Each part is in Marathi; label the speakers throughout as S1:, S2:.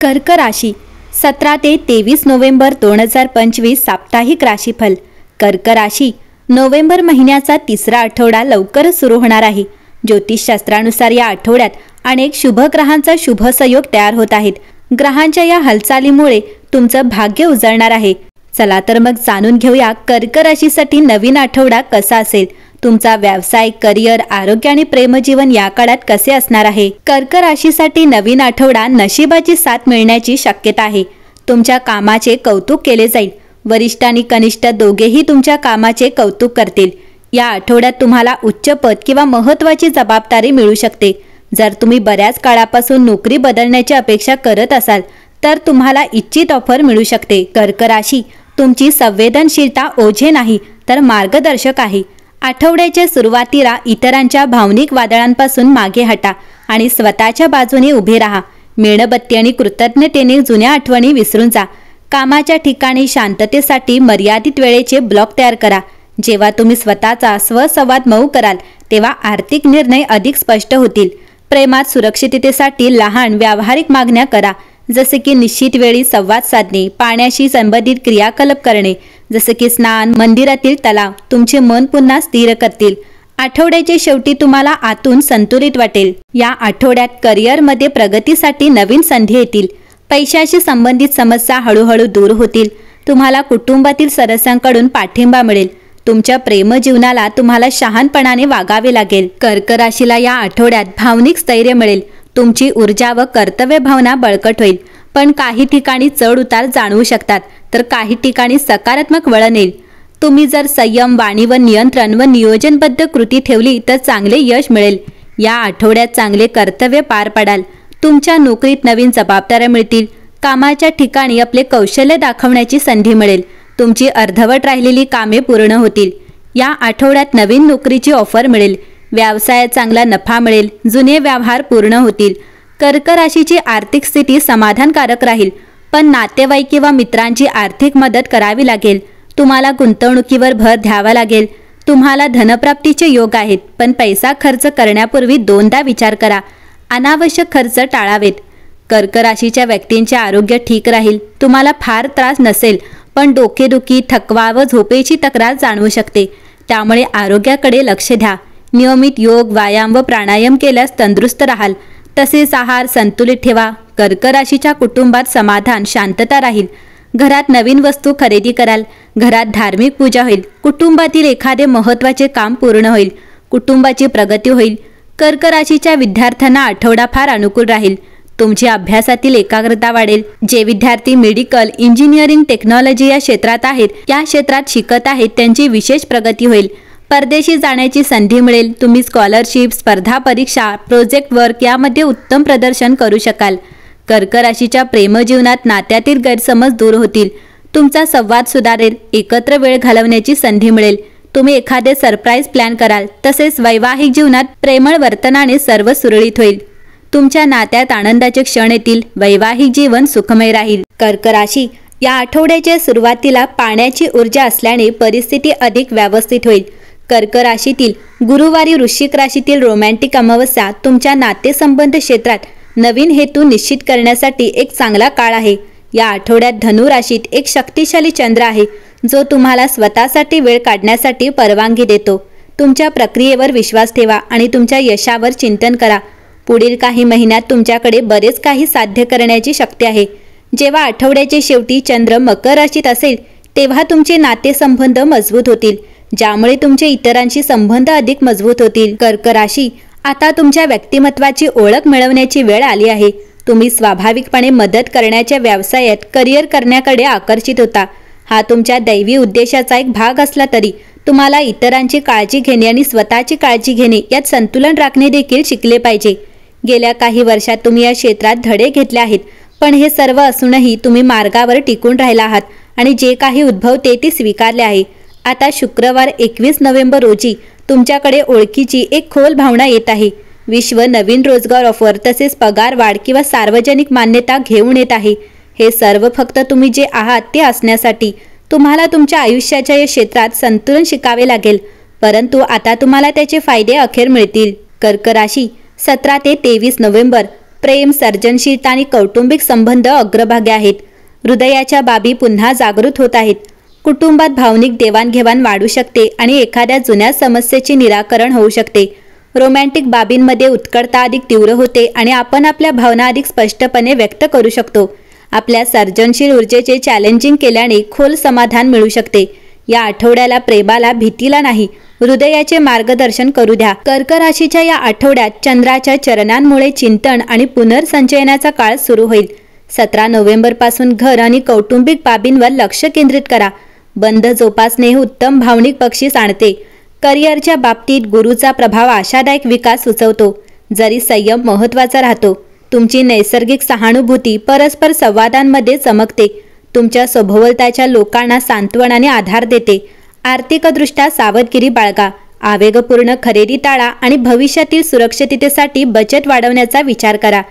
S1: कर्क राशी 17 ते 23 नोव्हेंबर 2025 साप्ताहिक राशीफल. कर्क राशी नोव्हेंबर महिन्याचा तिसरा आठवडा लवकरच सुरू होणार आहे. ज्योतिषशास्त्रानुसार या आठवड्यात अनेक शुभ ग्रहांचा शुभ संयोग तयार होत आहेत. ग्रहांच्या या हालचालीमुळे तुमचं भाग्य उजळणार आहे. चला तर मग जाणून घेऊया कर्क राशीसाठी नवीन आठवडा कसा असेल. तुमचा व्यवसाय, करिअर, आरोग्य आणि प्रेमजीवन या काळात कसे असणार आहे. कर्क राशीसाठी नवीन आठवडा नशिबाची साथ मिळण्याची शक्यता आहे. तुमच्या कामाचे कौतुक केले जाईल. वरिष्ठ आणि कनिष्ठ दोघेही तुमच्या कामाचे कौतुक करतील. या आठवड्यात तुम्हाला उच्च पद किंवा महत्त्वाची जबाबदारी मिळू शकते. जर तुम्ही बऱ्याच काळापासून नोकरी बदलण्याची अपेक्षा करत असाल तर तुम्हाला इच्छित ऑफर मिळू शकते. कर्क राशी तुमची संवेदनशीलता ओझे नाही तर मार्गदर्शक आहे. आठवड्याच्या सुरुवातीला इतरांच्या भावनिक वादळांपासून मागे हटा आणि स्वतःच्या बाजूने उभे राहा. मेणबत्ती आणि कृतज्ञतेने जुन्या आठवणी विसरून जा. कामाच्या ठिकाणी शांततेसाठी मर्यादित वेळेचे ब्लॉक तयार करा. जेव्हा तुम्ही स्वतःचा स्वसंवाद मऊ कराल तेव्हा आर्थिक निर्णय अधिक स्पष्ट होतील. प्रेमात सुरक्षिततेसाठी लहान व्यावहारिक मागण्या करा, जसे की निश्चित वेळी संवाद साधणे, पाण्याशी संबंधित क्रियाकलाप करणे जसे की स्नान, मंदिरातील तलाव तुमचे मन पुन्हा स्थिर करतील. आठवड्याच्या शेवटी तुम्हाला आतून संतुलित वाटेल. या आठवड्यात करिअरमध्ये प्रगतीसाठी नवीन संधी येतील. पैशाशी संबंधित समस्या हळूहळू दूर होतील. तुम्हाला कुटुंबातील सदस्यांकडून पाठिंबा मिळेल. तुमच्या प्रेमजीवनाला तुम्हाला शहाणपणाने वागावे लागेल. कर्क राशीला या आठवड्यात भावनिक स्थैर्य मिळेल. तुमची ऊर्जा व कर्तव्य भावना बळकट होईल. पण काही ठिकाणी चढ उतार जाणवू शकतात तर काही ठिकाणी सकारात्मक वळण येईल. तुम्ही जर संयम, वाणी व नियंत्रण व नियोजनबद्ध कृती ठेवली तर चांगले यश मिळेल. या आठवड्यात चांगले कर्तव्य पार पाडाल. तुमच्या नोकरीत नवीन जबाबदाऱ्या मिळतील. कामाच्या ठिकाणी आपले कौशल्य दाखवण्याची संधी मिळेल. तुमची अर्धवट राहिलेली कामे पूर्ण होतील. या आठवड्यात नवीन नोकरीची ऑफर मिळेल. व्यवसायात चांगला नफा मिळेल. जुने व्यवहार पूर्ण होतील. कर्क राशीची आर्थिक स्थिती समाधानकारक राहील, पण नातेवाईक किंवा मित्रांची आर्थिक मदत करावी लागेल. तुम्हाला गुंतवणुकीवर भर द्यावा लागेल. तुम्हाला धनप्राप्तीचे योग आहेत, पण पैसा खर्च करण्यापूर्वी दोनदा विचार करा. अनावश्यक खर्च टाळावेत. कर्क राशीच्या व्यक्तींचे आरोग्य ठीक राहील. तुम्हाला फार त्रास नसेल, पण डोकेदुखी, थकवा व झोपेची तक्रार जाणवू शकते. त्यामुळे आरोग्याकडे लक्ष द्या. नियमित योग, व्यायाम व प्राणायाम केल्यास तंदुरुस्त राहाल. तसेच आहार संतुलित ठेवा. कर्क राशीच्या कुटुंबात समाधान, शांतता राहील. घरात नवीन वस्तू खरेदी कराल. घरात धार्मिक पूजा होईल. कुटुंबातील एखादे महत्त्वाचे काम पूर्ण होईल. कुटुंबाची प्रगती होईल. कर्क राशीच्या विद्यार्थ्यांना आठवडा फार अनुकूल राहील. तुमची अभ्यासातील एकाग्रता वाढेल. जे विद्यार्थी मेडिकल, इंजिनिअरिंग, टेक्नॉलॉजी या क्षेत्रात आहेत, या क्षेत्रात शिकत आहेत त्यांची विशेष प्रगती होईल. परदेशी जाण्याची संधी मिळेल. तुम्ही स्कॉलरशिप, स्पर्धा परीक्षा, प्रोजेक्ट वर्क यामध्ये उत्तम प्रदर्शन करू शकाल. कर्क राशीच्या प्रेमजीवनात नात्यातील गैरसमज दूर होतील. तुमचा संवाद सुधारेल. एकत्र वेळ घालवण्याची संधी मिळेल. तुम्ही एखादे सरप्राईज प्लॅन कराल. तसेच वैवाहिक जीवनात प्रेमळ वर्तनाने सर्व सुरळीत होईल. तुमच्या नात्यात आनंदाचे क्षण येतील. वैवाहिक जीवन सुखमय राहील. कर्क राशी या आठवड्याच्या सुरुवातीला पाण्याची ऊर्जा असल्याने परिस्थिती अधिक व्यवस्थित होईल. कर्क राशीतील गुरुवारी वृश्चिक राशीतील रोमॅन्टिक अमावस्या तुमच्या नातेसंबंध क्षेत्रात नवीन हेतू निश्चित करण्यासाठी एक चांगला काळ आहे. या आठवड्यात धनु राशीत एक शक्तिशाली चंद्र आहे, जो तुम्हाला स्वतःसाठी वेळ काढण्यासाठी परवानगी देतो. तुमच्या प्रक्रियेवर विश्वास ठेवा आणि तुमच्या यशावर चिंतन करा. पुढील काही महिन्यात तुमच्याकडे बरेच काही साध्य करण्याची शक्ती आहे. जेव्हा आठवड्याच्या शेवटी चंद्र मकर राशीत असेल तेव्हा तुमचे नातेसंबंध मजबूत होतील, ज्यामुळे तुमचे इतरांशी संबंध अधिक मजबूत होतील. कर्क राशी आता तुमच्या व्यक्तिमत्वाची ओळख मिळवण्याची वेळ आली आहे. तुम्ही स्वाभाविकपणे मदत करण्याच्या व्यवसायात करिअर करण्याकडे आकर्षित होता. हा तुमच्या दैवी उद्देशाचा एक भाग असला तरी तुम्हाला इतरांची काळजी घेणे आणि स्वतःची काळजी घेणे यात संतुलन राखणे देखील शिकले पाहिजे. गेल्या काही वर्षात तुम्ही या क्षेत्रात धडे घेतले आहेत, पण हे सर्व असूनही तुम्ही मार्गावर टिकून राहिला आहात आणि जे काही उद्भवते ते स्वीकारले आहे. आता शुक्रवार 21 नोव्हेंबर रोजी तुमच्याकडे ओळखीची एक खोल भावना येत आहे. विश्व नवीन रोजगार ऑफर, तसेच पगार वाढ किंवा सार्वजनिक मान्यता घेऊन येत आहे. हे सर्व फक्त तुम्ही जे आहात ते असण्यासाठी. तुम्हाला तुमच्या आयुष्याच्या या क्षेत्रात संतुलन शिकावे लागेल, परंतु आता तुम्हाला त्याचे फायदे अखेर मिळतील. कर्क राशी 17 ते 23 नोव्हेंबर प्रेम, सर्जनशीलता आणि कौटुंबिक संबंध अग्रभागी आहेत. हृदयाच्या बाबी पुन्हा जागृत होत आहेत. कुटुंबात भावनिक देवाणघेवाण वाढू शकते आणि एखाद्या जुन्या समस्येचे निराकरण होऊ शकते. रोमॅन्टिक बाबींमध्ये उत्कटता अधिक तीव्र होते आणि आपण आपल्या भावना अधिक स्पष्टपणे व्यक्त करू शकतो. आपल्या सर्जनशील ऊर्जेचे चॅलेंजिंग केल्याने खोल समाधान मिळू शकते. या आठवड्याला प्रेमाला, भीतीला नाही, हृदयाचे मार्गदर्शन करू द्या. कर्क राशीच्या या आठवड्यात चंद्राच्या चरणांमुळे चिंतन आणि पुनर्संचयनाचा काळ सुरू होईल. 17 नोव्हेंबरपासून घर आणि कौटुंबिक बाबींवर लक्ष केंद्रित करा. बंध जोपासणे हे उत्तम भावनिक बक्षीस आणते. करिअरच्या बाबतीत गुरूचा प्रभाव आशादायक विकास सुचवतो, जरी संयम महत्त्वाचा राहतो. तुमची नैसर्गिक सहानुभूती परस्पर संवादांमध्ये चमकते. तुमच्या सभोवतालच्या लोकांना सांत्वन आणि आधार देते. आर्थिकदृष्ट्या सावधगिरी बाळगा. आवेगपूर्ण खरेदी टाळा आणि भविष्यातील सुरक्षिततेसाठी बचत वाढवण्याचा विचार करा.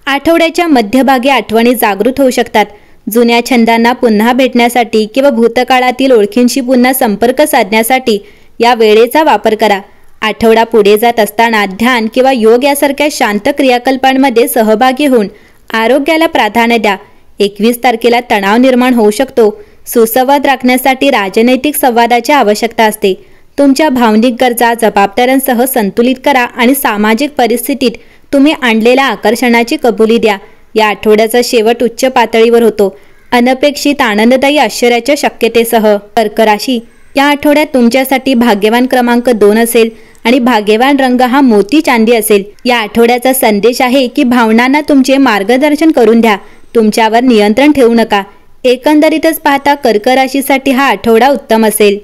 S1: आठवड्याच्या मध्यभागी आठवणी जागृत होऊ शकतात. जुन्या छंदांना पुन्हा भेटण्यासाठी किंवा भूतकाळातील ओळखींशी पुन्हा संपर्क साधण्यासाठी या वेळेचा वापर करा. आठवडा पुढे जात असताना ध्यान किंवा योग यासारख्या शांत क्रियाकल्पांमध्ये सहभागी होऊन आरोग्याला प्राधान्य द्या. 21 तारखेला तणाव निर्माण होऊ शकतो. सुसंवाद राखण्यासाठी राजनैतिक संवादाची आवश्यकता असते. तुमच्या भावनिक गरजा जबाबदाऱ्यांसह संतुलित करा आणि सामाजिक परिस्थितीत तुम्ही आणलेल्या आकर्षणाची कबुली द्या. या आठवड्याचा शेवट उच्च पातळीवर होतो, अनपेक्षित आनंददायी आश्चर्याच्या शक्यतेसह. कर्क राशी, या आठवड्यात तुमच्यासाठी भाग्यवान क्रमांक 2 असेल आणि भाग्यवान रंग हा मोती चांदी असेल. या आठवड्याचा संदेश आहे की भावनांना तुमचे मार्गदर्शन करून द्या, तुमच्यावर नियंत्रण ठेवू नका. एकंदरीतच पाहता कर्क राशीसाठी हा आठवडा उत्तम असेल.